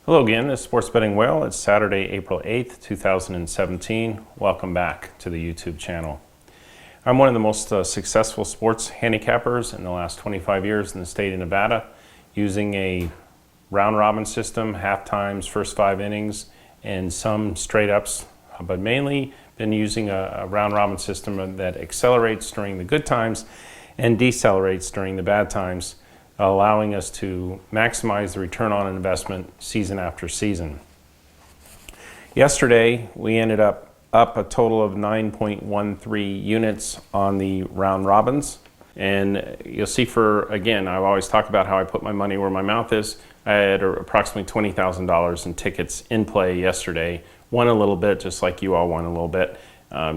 Hello again, this is Sports Betting Whale. It's Saturday, April 8th, 2017. Welcome back to the YouTube channel. I'm one of the most successful sports handicappers in the last 25 years in the state of Nevada, using a round-robin system, half times, first 5 innings, and some straight-ups, but mainly been using a round-robin system that accelerates during the good times and decelerates during the bad times, allowing us to maximize the return on investment season after season. Yesterday, we ended up a total of 9.13 units on the round robins. And you'll see again, I always talk about how I put my money where my mouth is. I had approximately $20,000 in tickets in play yesterday. Won a little bit, just like you all won a little bit.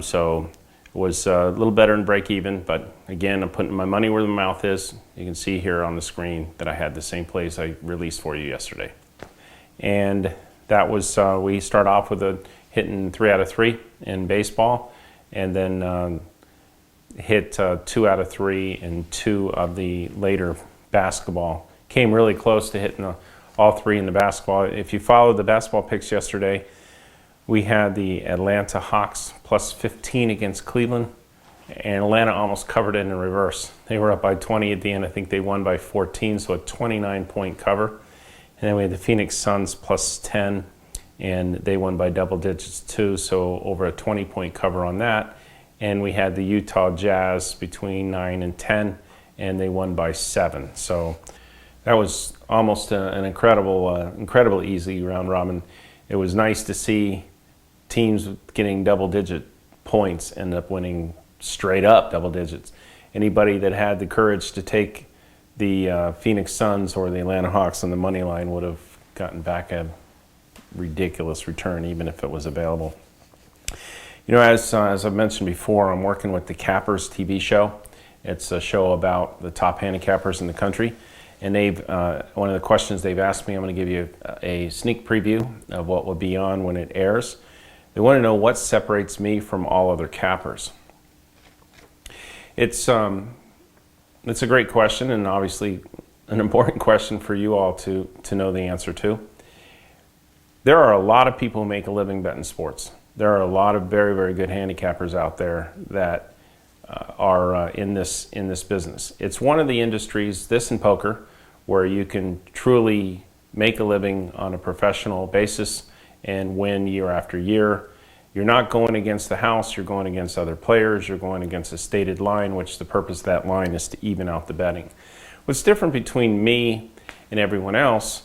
So it was a little better than break even, but again, I'm putting my money where the mouth is. You can see here on the screen that I had the same plays I released for you yesterday. And that was, we start off with hitting 3 out of 3 in baseball, and then hit 2 out of 3 in 2 of the later basketball. Came really close to hitting all 3 in the basketball. If you followed the basketball picks yesterday, we had the Atlanta Hawks plus 15 against Cleveland, and Atlanta almost covered it in reverse. They were up by 20 at the end. I think they won by 14, so a 29-point cover. And then we had the Phoenix Suns plus 10, and they won by double digits too, so over a 20-point cover on that. And we had the Utah Jazz between 9 and 10, and they won by 7. So that was almost an incredible easy round robin. It was nice to see teams getting double-digit points end up winning straight up double digits. Anybody that had the courage to take the Phoenix Suns or the Atlanta Hawks on the money line would have gotten back a ridiculous return, even if it was available. You know, as I've mentioned before, I'm working with the Cappers TV show. It's a show about the top handicappers in the country. And one of the questions they've asked me, I'm going to give you a sneak preview of what will be on when it airs. They want to know what separates me from all other cappers. It's a great question, and obviously an important question for you all to know the answer to. There are a lot of people who make a living betting sports. There are a lot of very, very good handicappers out there that are in this business. It's one of the industries, this and poker, where you can truly make a living on a professional basis and win year after year. You're not going against the house, you're going against other players, you're going against a stated line, which the purpose of that line is to even out the betting. What's different between me and everyone else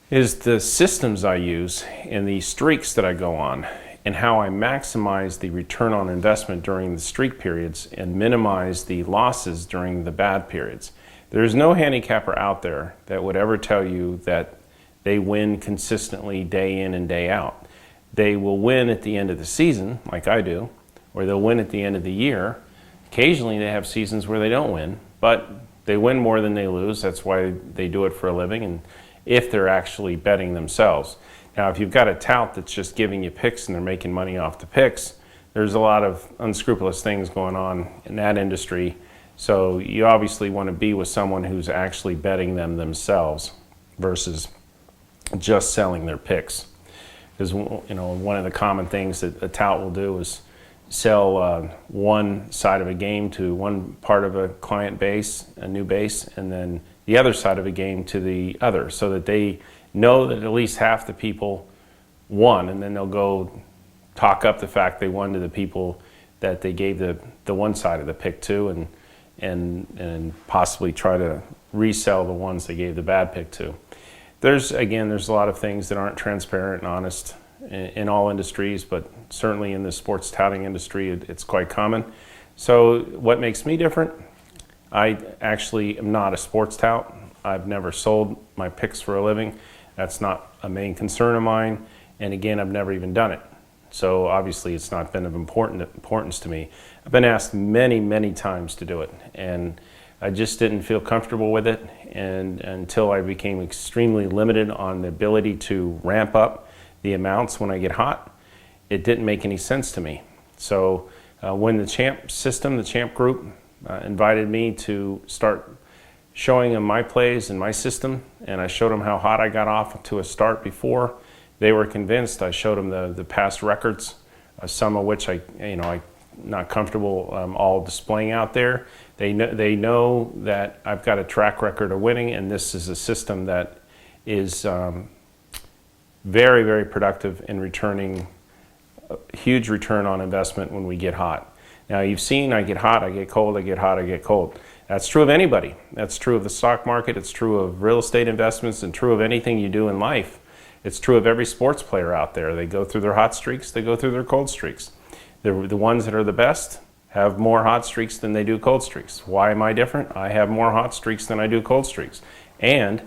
is the systems I use and the streaks that I go on, and how I maximize the return on investment during the streak periods and minimize the losses during the bad periods. There's no handicapper out there that would ever tell you that they win consistently day in and day out. They will win at the end of the season, like I do, or they'll win at the end of the year. Occasionally they have seasons where they don't win, but they win more than they lose. That's why they do it for a living, and if they're actually betting themselves. Now, if you've got a tout that's just giving you picks and they're making money off the picks, there's a lot of unscrupulous things going on in that industry. So you obviously want to be with someone who's actually betting them themselves versus just selling their picks. Because, you know, one of the common things that a tout will do is sell one side of a game to one part of a client base, a new base, and then the other side of a game to the other, so that they know that at least half the people won, and then they'll go talk up the fact they won to the people that they gave the one side of the pick to, and possibly try to resell the ones they gave the bad pick to. There's a lot of things that aren't transparent and honest in all industries, but certainly in the sports touting industry, it's quite common. So what makes me different? I actually am not a sports tout. I've never sold my picks for a living. That's not a main concern of mine. And again, I've never even done it. So obviously it's not been of importance to me. I've been asked many, many times to do it, and I just didn't feel comfortable with it, and until I became extremely limited on the ability to ramp up the amounts when I get hot, it didn't make any sense to me. So when the Champ system, the Champ group, invited me to start showing them my plays and my system, and I showed them how hot I got off to a start before. They were convinced. I showed them the past records, some of which I'm not comfortable all displaying out there. They know that I've got a track record of winning, and this is a system that is very, very productive in returning a huge return on investment when we get hot. Now, you've seen I get hot, I get cold, I get hot, I get cold. That's true of anybody. That's true of the stock market. It's true of real estate investments, and true of anything you do in life. It's true of every sports player out there. They go through their hot streaks, they go through their cold streaks. The ones that are the best have more hot streaks than they do cold streaks. Why am I different? I have more hot streaks than I do cold streaks. And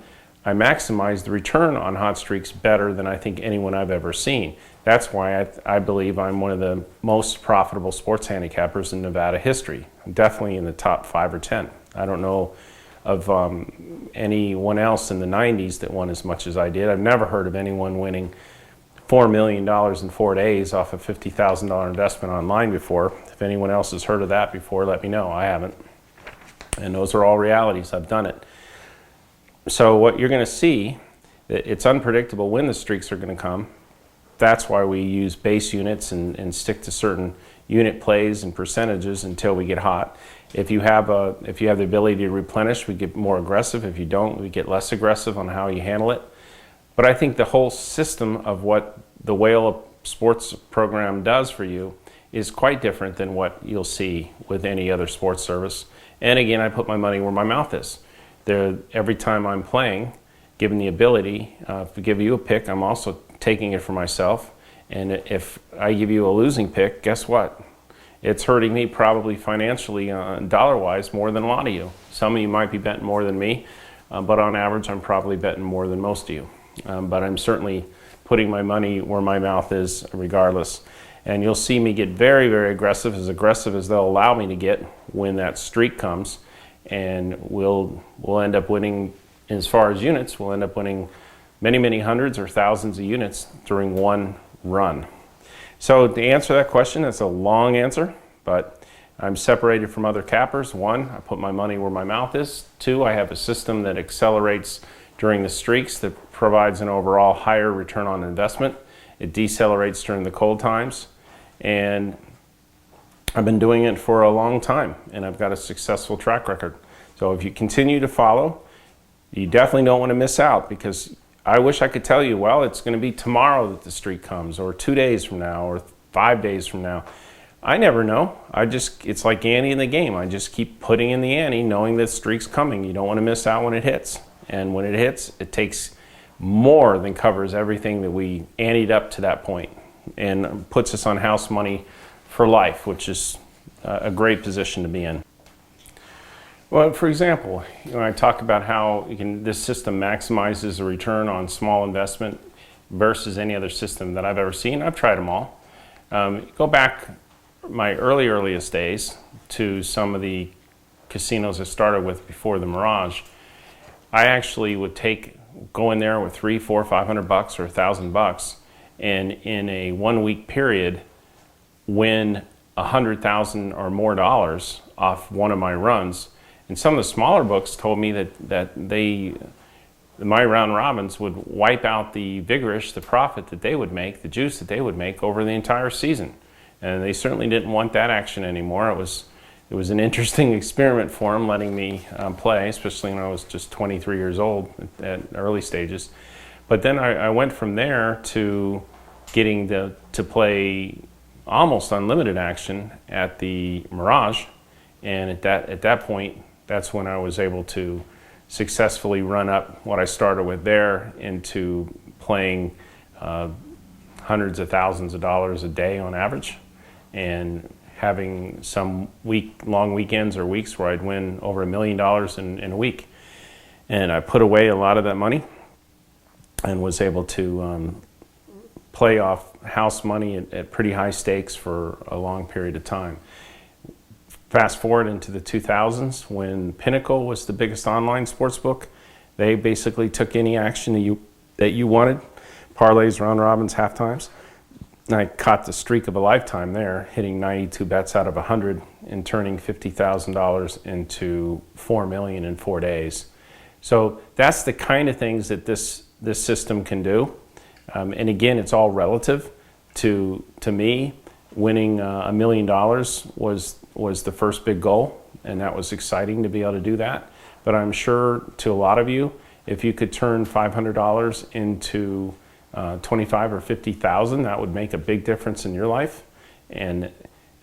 I maximize the return on hot streaks better than I think anyone I've ever seen. That's why I believe I'm one of the most profitable sports handicappers in Nevada history. I'm definitely in the top 5 or 10. I don't know of anyone else in the 90s that won as much as I did. I've never heard of anyone winning $4 million in 4 days off a $50,000 investment online before. If anyone else has heard of that before, let me know. I haven't. And those are all realities. I've done it. So what you're going to see, it's unpredictable when the streaks are going to come. That's why we use base units and stick to certain unit plays and percentages until we get hot. If you have the ability to replenish, we get more aggressive. If you don't, we get less aggressive on how you handle it. But I think the whole system of what the Whale Sports program does for you is quite different than what you'll see with any other sports service. And again, I put my money where my mouth is. Every time I'm playing, given the ability to give you a pick, I'm also taking it for myself. And if I give you a losing pick, guess what? It's hurting me probably financially, dollar-wise, more than a lot of you. Some of you might be betting more than me, but on average, I'm probably betting more than most of you. But I'm certainly putting my money where my mouth is regardless. And you'll see me get very, very aggressive as they'll allow me to get when that streak comes. And we'll end up winning, as far as units, we'll end up winning many, many hundreds or thousands of units during one run. So to answer that question, that's a long answer, but I'm separated from other cappers. 1, I put my money where my mouth is. 2, I have a system that accelerates during the streaks that provides an overall higher return on investment. It decelerates during the cold times. And I've been doing it for a long time, and I've got a successful track record. So if you continue to follow, you definitely don't want to miss out, because I wish I could tell you, well, it's going to be tomorrow that the streak comes, or 2 days from now, or 5 days from now. I never know. It's like ante in the game. I just keep putting in the ante, knowing that streak's coming. You don't want to miss out when it hits. And when it hits, it takes more than covers everything that we anteed up to that point, and puts us on house money for life, which is a great position to be in. Well, for example, I talk about how this system maximizes the return on small investment versus any other system that I've ever seen. I've tried them all. Go back my earliest days to some of the casinos I started with before the Mirage. I actually would go in there with $300, $400, $500 or $1,000, and in a 1 week period, win $100,000 or more dollars off one of my runs. And some of the smaller books told me that my round robins would wipe out the vigorish, the profit that they would make, the juice that they would make over the entire season. And they certainly didn't want that action anymore. It was an interesting experiment for them, letting me play, especially when I was just 23 years old at early stages. But then I went from there to getting to play almost unlimited action at the Mirage, and at that point, that's when I was able to successfully run up what I started with there into playing hundreds of thousands of dollars a day on average, and having some long weekends or weeks where I'd win over $1 million in a week. And I put away a lot of that money and was able to play off house money at pretty high stakes for a long period of time. Fast forward into the 2000s, when Pinnacle was the biggest online sports book. They basically took any action that you wanted, parlays, round robins, half times, I caught the streak of a lifetime there, hitting 92 bets out of 100 and turning $50,000 into $4 million in 4 days. So that's the kind of things that this system can do. And again, it's all relative. To me, winning $1 million was the first big goal, and that was exciting to be able to do that. But I'm sure to a lot of you, if you could turn $500 into 25 or 50,000, that would make a big difference in your life. And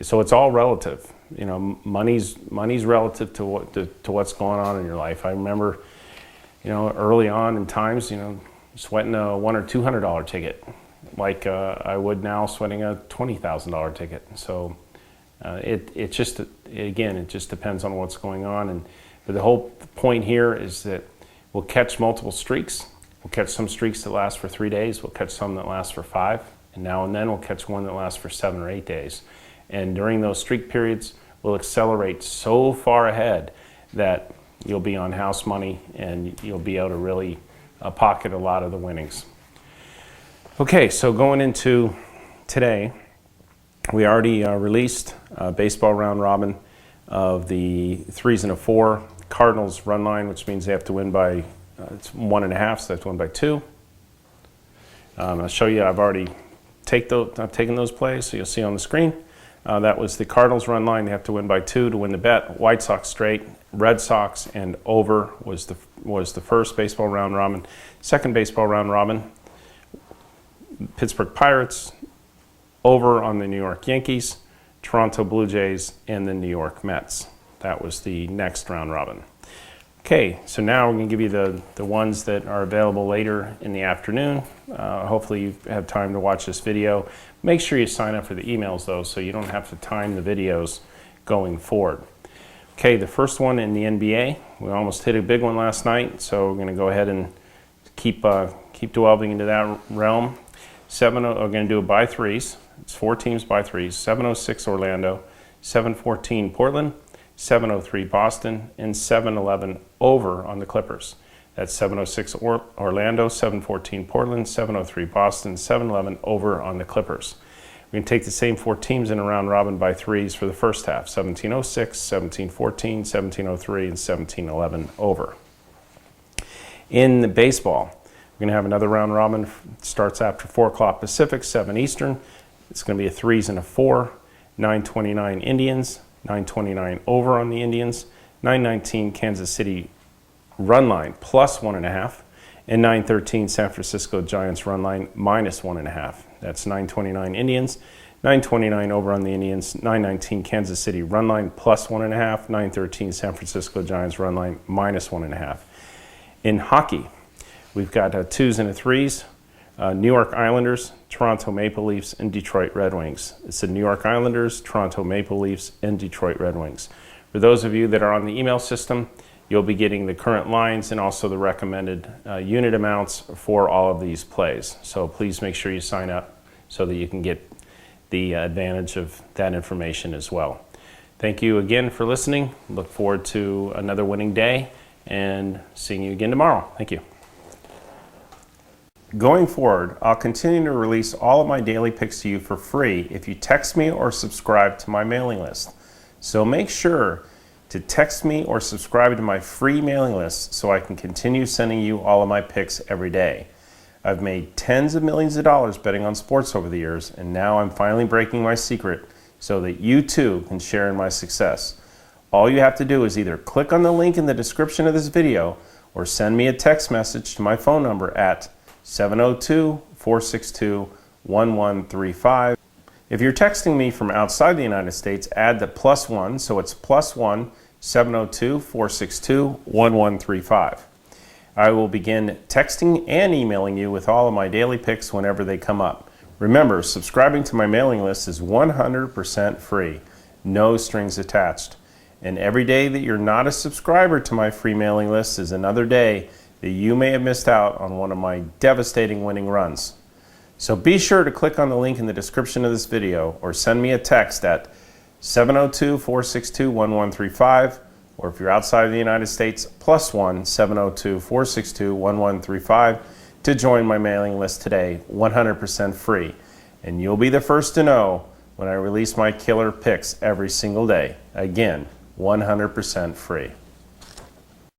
so it's all relative. You know, money's relative to what's going on in your life. I remember, you know, early on in times, you know, sweating a $100 or $200 ticket, like I would now sweating a $20,000 ticket. So it just depends on what's going on. But the whole point here is that we'll catch multiple streaks. We'll catch some streaks that last for 3 days. We'll catch some that last for 5. And now and then we'll catch one that lasts for 7 or 8 days. And during those streak periods, we'll accelerate so far ahead that you'll be on house money and you'll be able to really pocket a lot of the winnings. Okay, so going into today, we already released baseball round robin of the 3s and a 4 Cardinals run line, which means they have to win by it's 1.5, so they have to win by 2. I'll show you. I've taken those plays, so you'll see on the screen. That was the Cardinals run line. They have to win by 2 to win the bet. White Sox straight, Red Sox, and over was the first baseball round robin. Second baseball round robin, Pittsburgh Pirates, over on the New York Yankees, Toronto Blue Jays, and the New York Mets. That was the next round robin. Okay, so now we're going to give you the ones that are available later in the afternoon. Hopefully you have time to watch this video. Make sure you sign up for the emails though, so you don't have to time the videos going forward. Okay, the first one in the NBA. We almost hit a big one last night, so we're going to go ahead and keep delving into that realm. We're going to do it by 3s. It's 4 teams by 3s. 706 Orlando, 714 Portland, 703 Boston, and 711 over on the Clippers. That's 706 Orlando, 714 Portland, 703 Boston, 711 over on the Clippers. We're going to take the same 4 teams in a round robin by 3s for the first half. 1706, 1714, 1703, and 1711 over. In the baseball, we're going to have another round robin. It starts after 4 o'clock Pacific, 7 Eastern. It's going to be a 3s and a 4. 929 Indians, 929 over on the Indians, 919 Kansas City run line plus 1.5, and 913 San Francisco Giants run line minus 1.5. That's 929 Indians, 929 over on the Indians, 919 Kansas City run line plus 1.5, 913 San Francisco Giants run line minus 1.5. In hockey, we've got 2s and a 3s. New York Islanders, Toronto Maple Leafs, and Detroit Red Wings. It's the New York Islanders, Toronto Maple Leafs, and Detroit Red Wings. For those of you that are on the email system, you'll be getting the current lines and also the recommended unit amounts for all of these plays. So please make sure you sign up so that you can get the advantage of that information as well. Thank you again for listening. Look forward to another winning day and seeing you again tomorrow. Thank you. Going forward, I'll continue to release all of my daily picks to you for free if you text me or subscribe to my mailing list. So make sure to text me or subscribe to my free mailing list so I can continue sending you all of my picks every day. I've made tens of millions of dollars betting on sports over the years, and now I'm finally breaking my secret so that you too can share in my success. All you have to do is either click on the link in the description of this video or send me a text message to my phone number at 702-462-1135. If you're texting me from outside the United States, add the +1, so it's +1 702-462-1135. I will begin texting and emailing you with all of my daily picks whenever they come up. Remember, subscribing to my mailing list is 100% free, no strings attached. And every day that you're not a subscriber to my free mailing list is another day that you may have missed out on one of my devastating winning runs. So be sure to click on the link in the description of this video or send me a text at 702-462-1135, or if you're outside of the United States, +1 702-462-1135 to join my mailing list today, 100% free. and you'll be the first to know when I release my killer picks every single day. Again, 100% free.